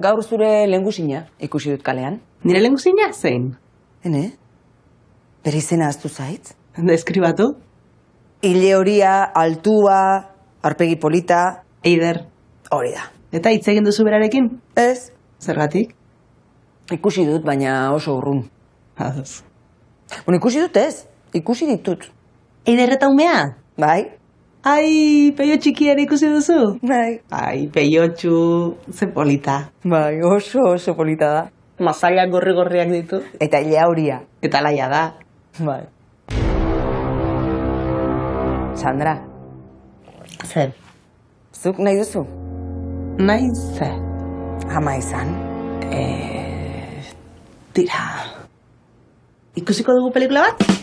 gaur zure lehengusina ikusi dut kalean. Nire lehengusina zein? Hene? Bere izena aztu zait? Deskribatu? Ile horia, altua, arpegi polita... Eider. Hori da. Eta hitz egin duzu berarekin? Ez. Zergatik? Ikusi dut, baina oso urrun. Ados. Bueno, ikusi dut ez. Ikusi ditut. Eider eta umea? Bai. Ai, peio txikia ere ikusi duzu? Bai. Ai, peiotxu, ze polita. Bai, oso polita da. Mazailak gorri-gorriak ditu. Eta ilea horia. Eta laia da. Bai. Sandra. Zer? Zuk nahi duzu? Nahi ze? Ama izan. Tira. Ikusiko dugu pelikula bat?